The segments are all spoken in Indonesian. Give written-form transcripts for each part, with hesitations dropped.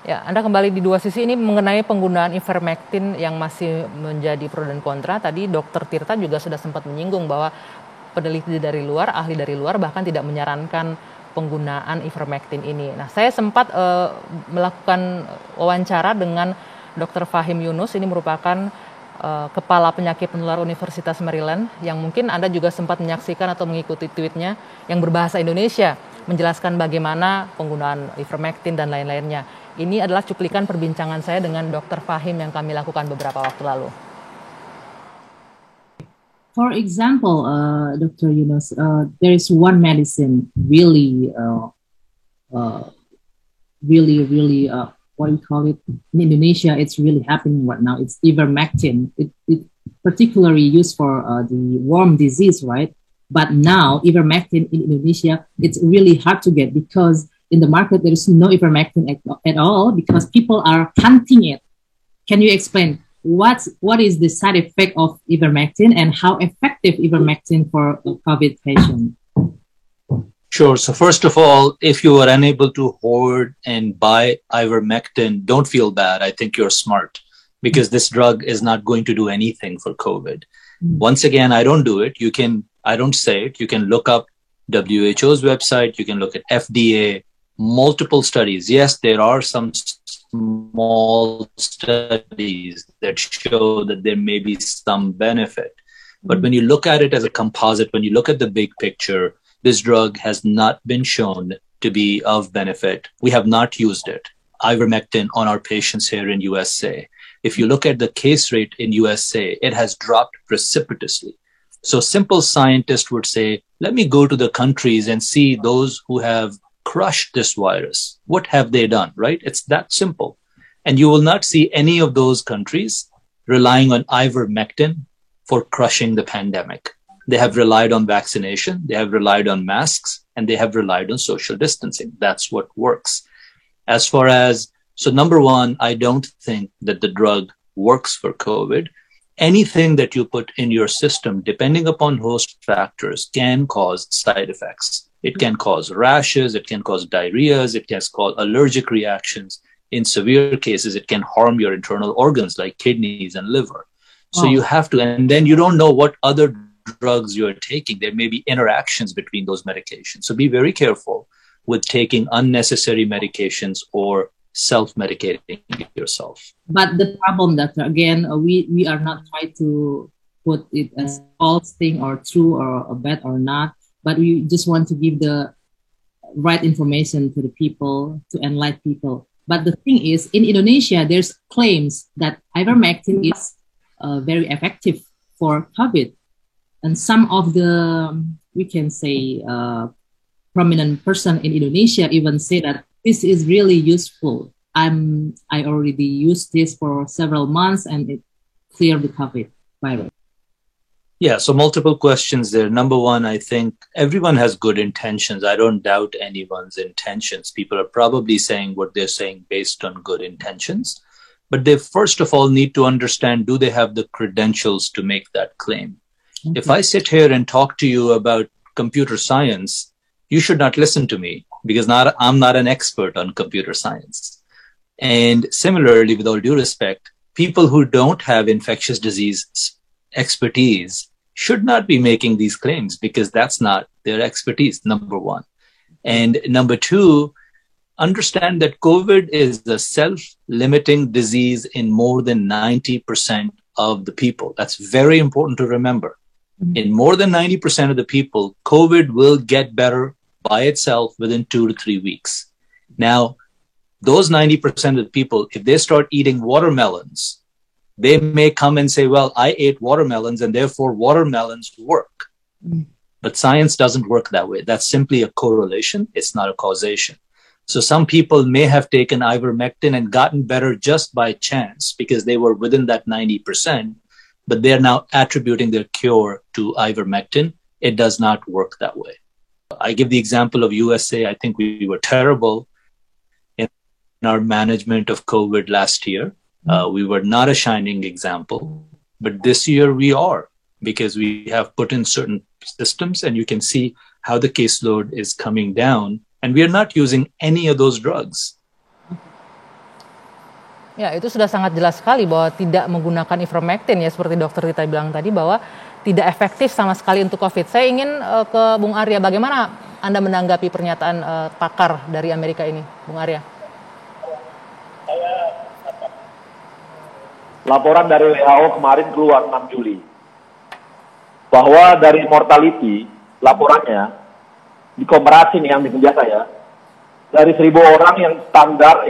Ya, Anda kembali di dua sisi ini mengenai penggunaan ivermectin yang masih menjadi pro dan kontra. Tadi Dokter Tirta juga sudah sempat menyinggung bahwa peneliti dari luar, ahli dari luar bahkan tidak menyarankan penggunaan ivermectin ini. Nah, saya sempat melakukan wawancara dengan Dr. Fahim Yunus, ini merupakan Kepala Penyakit Menular Universitas Maryland, yang mungkin Anda juga sempat menyaksikan atau mengikuti tweetnya yang berbahasa Indonesia, menjelaskan bagaimana penggunaan ivermectin dan lain-lainnya. Ini adalah cuplikan perbincangan saya dengan Dr. Fahim yang kami lakukan beberapa waktu lalu. For example, Dr. Yunus, there is one medicine really, what do you call it? In Indonesia, it's really happening right now. It's ivermectin. It particularly used for the worm disease, right? But now ivermectin in Indonesia, it's really hard to get because in the market there is no ivermectin at all because people are hunting it. Can you explain what is the side effect of ivermectin and how effective ivermectin for a COVID patient? Sure. So first of all, if you are unable to hoard and buy ivermectin, don't feel bad. I think you're smart because this drug is not going to do anything for COVID. Once again, I don't do it. I don't say it. You can look up WHO's website. You can look at FDA, multiple studies. Yes, there are some small studies that show that there may be some benefit. But when you look at it as a composite, when you look at the big picture, this drug has not been shown to be of benefit. We have not used it, ivermectin, on our patients here in USA. If you look at the case rate in USA, it has dropped precipitously. So simple scientists would say, let me go to the countries and see those who have crushed this virus. What have they done, right? It's that simple. And you will not see any of those countries relying on ivermectin for crushing the pandemic. They have relied on vaccination, they have relied on masks, and they have relied on social distancing. That's what works. So number one, I don't think that the drug works for COVID. Anything that you put in your system, depending upon host factors, can cause side effects. It can cause rashes, it can cause diarrheas, it can cause allergic reactions. In severe cases, it can harm your internal organs like kidneys and liver. So you have to, and then you don't know what other drugs you're taking. There may be interactions between those medications. So be very careful with taking unnecessary medications or self-medicating yourself. But the problem, doctor, again, we are not trying to put it as false thing or true or bad or not, but we just want to give the right information to the people, to enlighten people. But the thing is, in Indonesia, there's claims that ivermectin is very effective for COVID. And some of the, we can say, prominent person in Indonesia even say that this is really useful. I already used this for several months and it cleared the COVID virus. Yeah, so multiple questions there. Number one, I think everyone has good intentions. I don't doubt anyone's intentions. People are probably saying what they're saying based on good intentions. But they first of all need to understand, do they have the credentials to make that claim? Okay. If I sit here and talk to you about computer science, you should not listen to me because I'm not an expert on computer science. And similarly, with all due respect, people who don't have infectious disease expertise should not be making these claims because that's not their expertise, number one. And number two, understand that COVID is a self-limiting disease in more than 90% of the people. That's very important to remember. In more than 90% of the people, COVID will get better by itself within 2 to 3 weeks. Now, those 90% of the people, if they start eating watermelons, they may come and say, well, I ate watermelons and therefore watermelons work. But science doesn't work that way. That's simply a correlation. It's not a causation. So some people may have taken ivermectin and gotten better just by chance because they were within that 90%, but they're now attributing their cure to ivermectin. It does not work that way. I give the example of USA. I think we were terrible in our management of COVID last year. We were not a shining example, but this year we are because we have put in certain systems and you can see how the caseload is coming down and we are not using any of those drugs. Ya, itu sudah sangat jelas sekali bahwa tidak menggunakan ivermectin ya, seperti dokter Rita bilang tadi bahwa tidak efektif sama sekali untuk COVID. Saya ingin ke Bung Arya, bagaimana Anda menanggapi pernyataan pakar dari Amerika ini, Bung Arya? Laporan dari WHO kemarin keluar 6 Juli. Bahwa dari mortality, laporannya, di komparasi nih yang biasa ya, dari 1.000 orang yang standar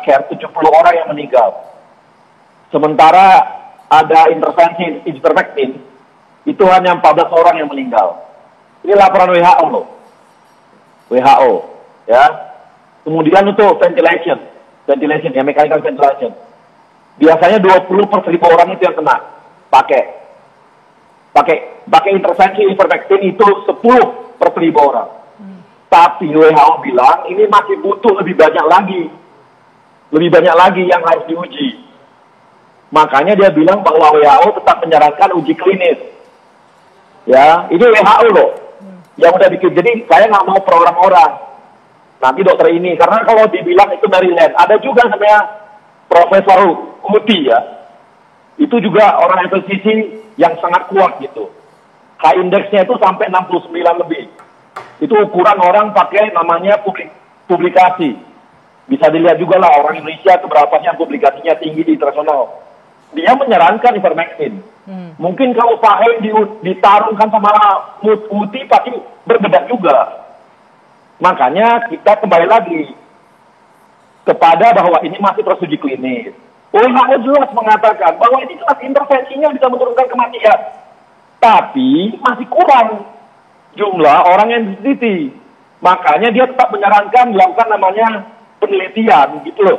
care, 70 orang yang meninggal. Sementara ada intervensi ivermectin, itu hanya 14 orang yang meninggal. Ini laporan WHO loh. WHO, ya. Kemudian untuk ventilation ya, mechanical ventilation. Biasanya 20 per 1.000 orang itu yang kena. Pakai intervensi ivermectin itu 10 per 1.000 orang. Tapi WHO bilang ini masih butuh lebih banyak lagi yang harus diuji. Makanya dia bilang bahwa WHO tetap menyarankan uji klinis. Ya, ini WHO loh yang udah bikin. Jadi saya nggak mau program orang. Nanti dokter ini, karena kalau dibilang itu Maryland, ada juga namanya Profesor Uti ya. Itu juga orang FSCC yang sangat kuat gitu. High index-nya itu sampai 69 lebih. Itu ukuran orang pakai namanya publikasi. Bisa dilihat juga lah orang Indonesia keberapanya publikasinya tinggi di internasional. Dia menyarankan ivermectin. Mungkin kalau Pak Hem ditarungkan sama Muti pasti berbeda juga. Makanya kita kembali lagi kepada bahwa ini masih terus uji klinis. WHO jelas mengatakan bahwa ini jelas intervensinya bisa menurunkan kematian. Tapi masih kurang jumlah orang yang diteliti. Makanya dia tetap menyarankan melakukan namanya penelitian gitu loh.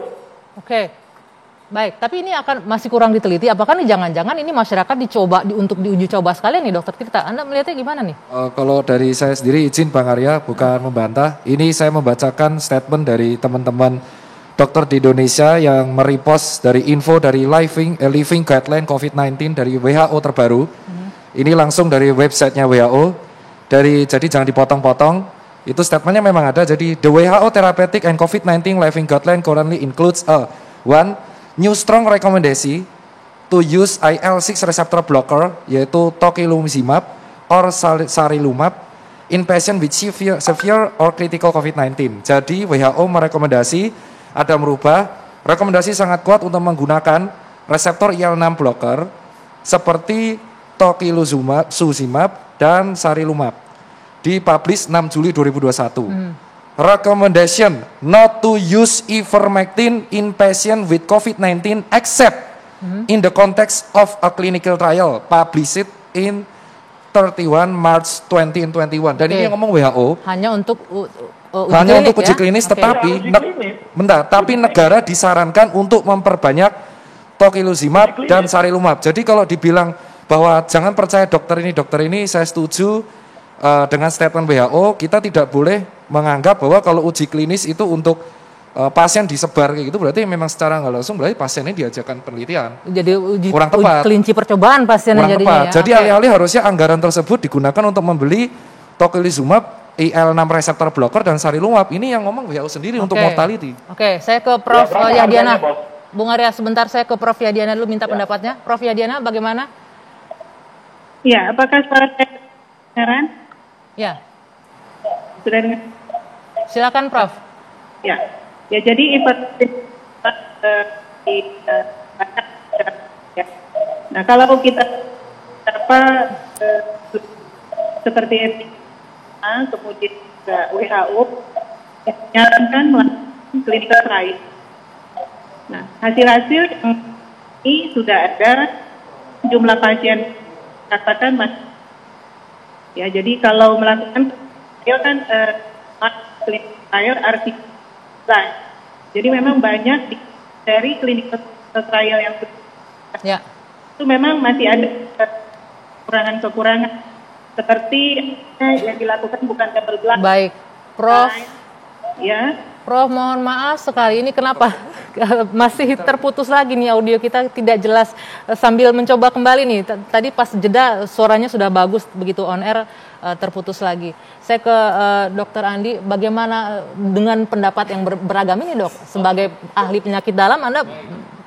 Oke. Baik, tapi ini akan masih kurang diteliti. Apakah nih jangan-jangan ini masyarakat dicoba untuk diuji coba sekalian nih Dokter Tirta? Anda melihatnya gimana nih? Kalau dari saya sendiri izin Bang Arya, bukan membantah. Ini saya membacakan statement dari teman-teman dokter di Indonesia yang merepost dari info dari Living Guideline COVID-19 dari WHO terbaru. Ini langsung dari websitenya WHO. Jadi jangan dipotong-potong. Itu statementnya memang ada. Jadi the WHO Therapeutic and COVID-19 Living Guideline currently includes one new strong recommendation to use IL-6 receptor blocker yaitu tocilizumab or sarilumab in patient with severe or critical COVID-19. Jadi WHO merekomendasi ada merubah rekomendasi sangat kuat untuk menggunakan reseptor IL-6 blocker seperti tocilizumab dan sarilumab. Dipublish 6 Juli 2021. Recommendation not to use ivermectin in patient with COVID-19 except in the context of a clinical trial published in 31 March 2021. Dan ini yang ngomong WHO. Hanya untuk uji klinis, tetapi tapi negara disarankan untuk memperbanyak tocilizumab dan sarilumab. Jadi kalau dibilang bahwa jangan percaya dokter ini, saya setuju dengan statement WHO. Kita tidak boleh menganggap bahwa kalau uji klinis itu untuk pasien disebar kayak gitu, berarti memang secara nggak langsung berarti pasiennya diajarkan penelitian. Jadi uji tepat. Kelinci percobaan pasiennya jadinya. Ya. Jadi alih-alih harusnya anggaran tersebut digunakan untuk membeli tocilizumab, IL-6 reseptor blocker dan sarilumab. Ini yang ngomong WHO sendiri untuk mortality. Oke, saya ke Prof. Yadiana. Bung Arya, sebentar saya ke Prof. Yadiana dulu minta pendapatnya. Prof. Yadiana, bagaimana? Ya, apakah suara saya kedengaran? Ya. Sudah dengar? Silakan Prof. Ya, jadi nah kalau kita seperti kemudian juga WHO menyarankan melakukan clinical trial. Nah, hasil-hasil yang ini sudah ada, jumlah pasien katakan masih. Ya, jadi kalau melakukan trial kan clinical trial artikel. Jadi memang banyak dari clinical trial yang itu memang masih ada kekurangan-kekurangan seperti yang dilakukan bukan double blind. Baik, Prof. Ya. Prof, mohon maaf sekali, ini kenapa masih terputus lagi nih audio kita tidak jelas, sambil mencoba kembali nih. Tadi pas jeda suaranya sudah bagus, begitu on air terputus lagi. Saya ke Dr. Andi, bagaimana dengan pendapat yang beragam ini Dok? Sebagai ahli penyakit dalam, Anda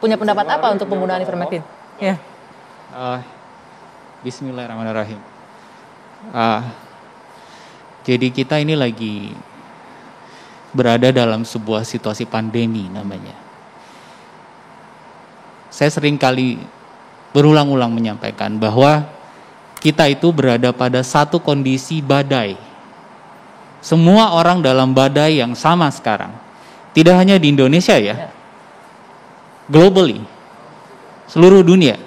punya pendapat apa untuk penggunaan ivermectin? Ya. Bismillahirrahmanirrahim. Jadi kita ini lagi berada dalam sebuah situasi pandemi namanya. Saya sering kali berulang-ulang menyampaikan bahwa kita itu berada pada satu kondisi badai. Semua orang dalam badai yang sama sekarang. Tidak hanya di Indonesia ya. Globally. Seluruh dunia.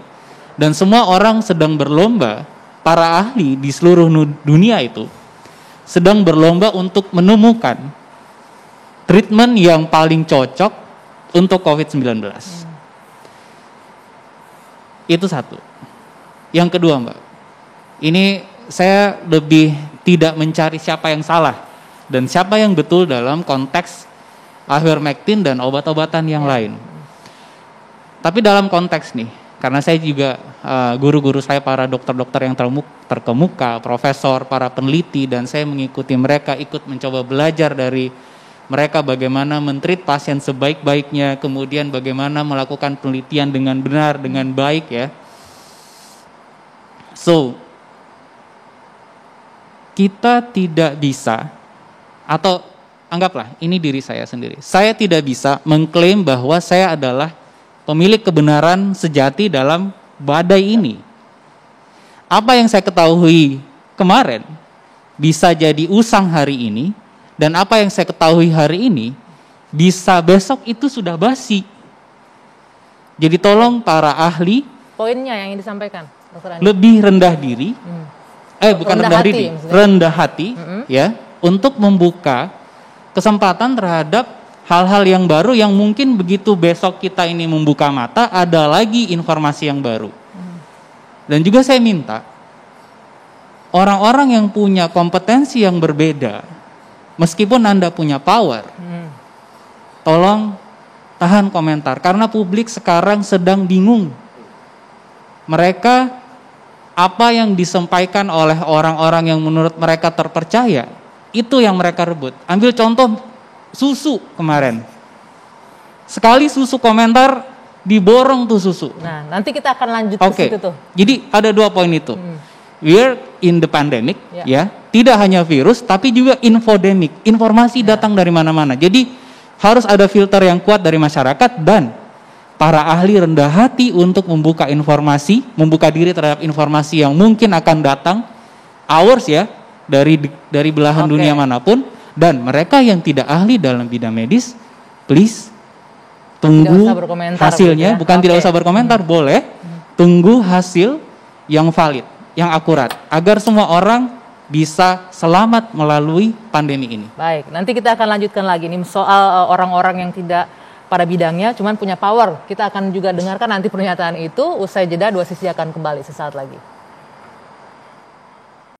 Dan semua orang sedang berlomba, para ahli di seluruh dunia itu sedang berlomba untuk menemukan treatment yang paling cocok untuk COVID-19. Itu satu. Yang kedua, Mbak, ini saya lebih tidak mencari siapa yang salah dan siapa yang betul dalam konteks ivermectin dan obat-obatan yang lain. Tapi dalam konteks nih, karena saya juga guru-guru saya para dokter-dokter yang terkemuka, profesor, para peneliti, dan saya mengikuti mereka, ikut mencoba belajar dari mereka bagaimana men-treat pasien sebaik-baiknya, kemudian bagaimana melakukan penelitian dengan benar, dengan baik ya. So, kita tidak bisa, atau anggaplah ini diri saya sendiri, saya tidak bisa mengklaim bahwa saya adalah pemilik kebenaran sejati dalam badai ini. Apa yang saya ketahui kemarin bisa jadi usang hari ini, dan apa yang saya ketahui hari ini bisa besok itu sudah basi. Jadi tolong para ahli poinnya yang ingin disampaikan, Dr. Andi. Lebih rendah diri, bukan rendah diri, rendah hati, ya, untuk membuka kesempatan terhadap hal-hal yang baru yang mungkin begitu besok kita ini membuka mata ada lagi informasi yang baru. Dan juga saya minta orang-orang yang punya kompetensi yang berbeda, meskipun Anda punya power, tolong tahan komentar karena publik sekarang sedang bingung. Mereka apa yang disampaikan oleh orang-orang yang menurut mereka terpercaya itu yang mereka rebut. Ambil contoh susu kemarin. Sekali susu komentar diborong tuh susu. Nah, nanti kita akan lanjut ke situ tuh. Jadi ada 2 poin itu. We're in the pandemic, ya. Tidak hanya virus, tapi juga infodemic. Informasi datang dari mana-mana. Jadi harus ada filter yang kuat dari masyarakat dan para ahli rendah hati untuk membuka informasi, membuka diri terhadap informasi yang mungkin akan datang, hours ya, dari belahan dunia manapun. Dan mereka yang tidak ahli dalam bidang medis, please tunggu hasilnya, bukan tidak usah berkomentar, boleh tunggu hasil yang valid, yang akurat, agar semua orang bisa selamat melalui pandemi ini. Baik, nanti kita akan lanjutkan lagi nih soal orang-orang yang tidak pada bidangnya, cuman punya power. Kita akan juga dengarkan nanti pernyataan itu, usai jeda 2 sisi akan kembali sesaat lagi.